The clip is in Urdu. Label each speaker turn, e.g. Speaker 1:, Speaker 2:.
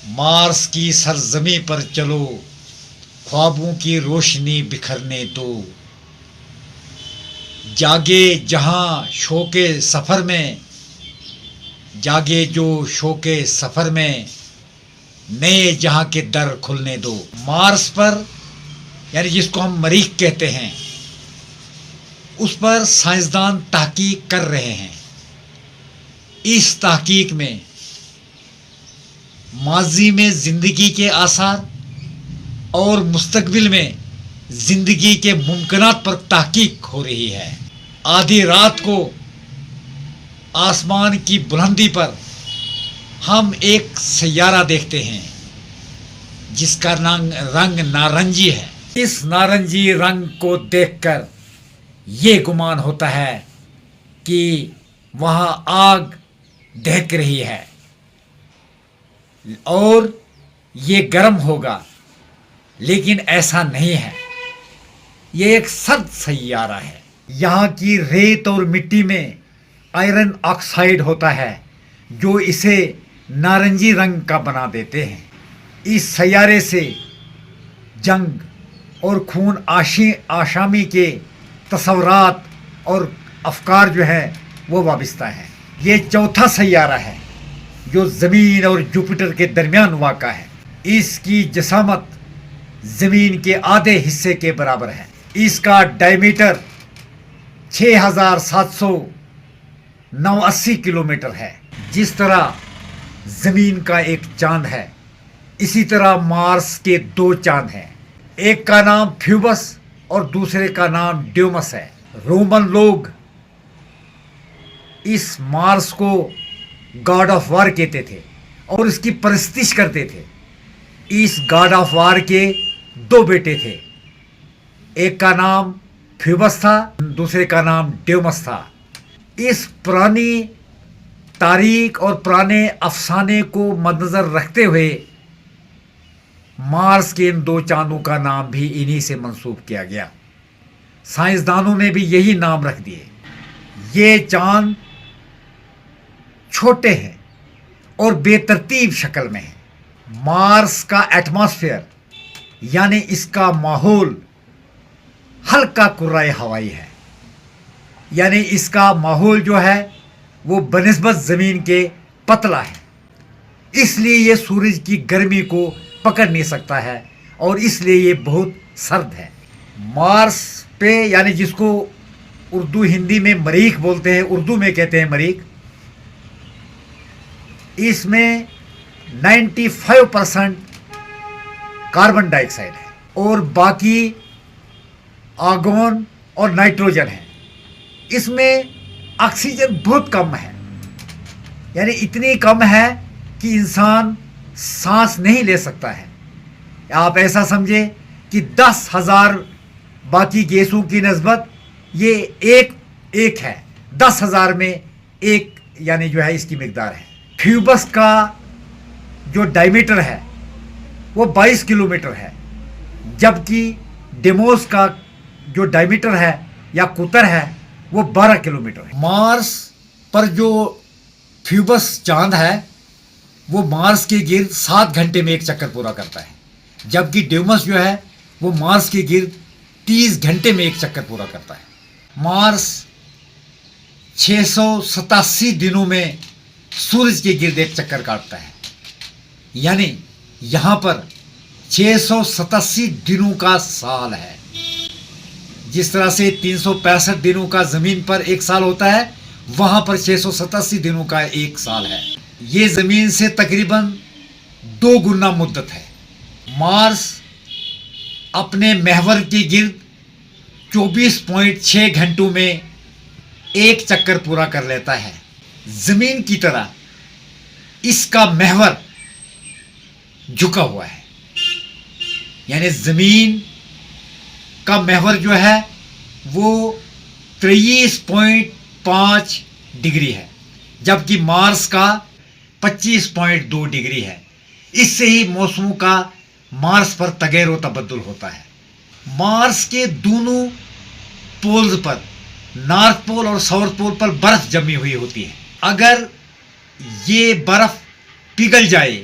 Speaker 1: مارس کی سرزمین پر چلو، خوابوں کی روشنی بکھرنے دو، جاگے جہاں شوق سفر میں، جاگے جو شوق سفر میں، نئے جہاں کے در کھلنے دو۔ مارس پر یعنی جس کو ہم مریخ کہتے ہیں، اس پر سائنسدان تحقیق کر رہے ہیں۔ اس تحقیق میں ماضی میں زندگی کے آثار اور مستقبل میں زندگی کے ممکنات پر تحقیق ہو رہی ہے۔ آدھی رات کو آسمان کی بلندی پر ہم ایک سیارہ دیکھتے ہیں جس کا رنگ نارنجی ہے۔ اس نارنجی رنگ کو دیکھ کر یہ گمان ہوتا ہے کہ وہاں آگ دہک رہی ہے اور یہ گرم ہوگا، لیکن ایسا نہیں ہے۔ یہ ایک سرد سیارہ ہے۔ یہاں کی ریت اور مٹی میں آئرن آکسائڈ ہوتا ہے جو اسے نارنجی رنگ کا بنا دیتے ہیں۔ اس سیارے سے جنگ اور خون آشامی کے تصورات اور افکار جو ہے وہ وابستہ ہیں۔ یہ چوتھا سیارہ ہے جو زمین اور جوپیٹر کے درمیان واقع ہے۔ اس کی جسامت زمین کے آدھے حصے کے برابر ہے۔ اس کا ڈائمیٹر 6789 کلومیٹر ہے۔ جس طرح زمین کا ایک چاند ہے، اسی طرح مارس کے دو چاند ہیں۔ ایک کا نام پھیوبس اور دوسرے کا نام ڈیومس ہے۔ رومن لوگ اس مارس کو گاڈ آف وار کہتے تھے اور اس کی پرستش کرتے تھے۔ اس گاڈ آف وار کے دو بیٹے تھے، ایک کا نام پھیوبس تھا، دوسرے کا نام ڈیومس تھا۔ اس پرانی تاریخ اور پرانے افسانے کو مدنظر رکھتے ہوئے مارس کے ان دو چاندوں کا نام بھی انہی سے منسوب کیا گیا۔ سائنسدانوں نے بھی یہی نام رکھ دیے۔ یہ چاند چھوٹے ہیں اور بے ترتیب شکل میں ہیں۔ مارس کا ایٹماسفیئر یعنی اس کا ماحول ہلکا کرۂ ہوائی ہے، یعنی اس کا ماحول جو ہے وہ بنسبت زمین کے پتلا ہے، اس لیے یہ سورج کی گرمی کو پکڑ نہیں سکتا ہے اور اس لیے یہ بہت سرد ہے۔ مارس پہ یعنی جس کو اردو ہندی میں مریخ بولتے ہیں، اردو میں کہتے ہیں مریخ، اس میں 95% کاربن ڈائی آکسائڈ ہے اور باقی آرگون اور نائٹروجن ہے۔ اس میں آکسیجن بہت کم ہے، یعنی اتنی کم ہے کہ انسان سانس نہیں لے سکتا ہے۔ آپ ایسا سمجھیں کہ 10,000 باقی گیسوں کی نسبت یہ ایک ہے، 10,000 میں ایک یعنی جو ہے اس کی مقدار ہے۔ پھیوبس کا جو ڈائمیٹر ہے وہ 22 کلومیٹر ہے، جبکہ ڈیموس کا جو ڈائمیٹر ہے یا قطر ہے وہ 12 کلومیٹر ہے۔ مارس پر جو پھیوبس چاند ہے وہ مارس کے گرد 7 گھنٹے میں ایک چکر پورا کرتا ہے، جبکہ ڈیومس جو ہے وہ مارس کے گرد 30 گھنٹے میں ایک چکر پورا کرتا ہے۔ مارس 687 دنوں میں سورج کے گرد ایک چکر کاٹتا ہے، یعنی یہاں پر 687 دنوں کا سال ہے۔ جس طرح سے 365 دنوں کا زمین پر ایک سال ہوتا ہے، وہاں پر 687 دنوں کا ایک سال ہے۔ یہ زمین سے تقریباً 2 گنا مدت ہے۔ مارس اپنے محور کے گرد 24.6 گھنٹوں میں ایک چکر پورا کر لیتا ہے۔ زمین کی طرح اس کا محور جھکا ہوا ہے، یعنی زمین کا محور جو ہے وہ 23.5 ڈگری ہے، جبکہ مارس کا 25.2 ڈگری ہے۔ اس سے ہی موسموں کا مارس پر تغیر و تبدل ہوتا ہے۔ مارس کے دونوں پولز پر، نارتھ پول اور ساؤتھ پول پر برف جمی ہوئی ہوتی ہے۔ اگر یہ برف پگھل جائے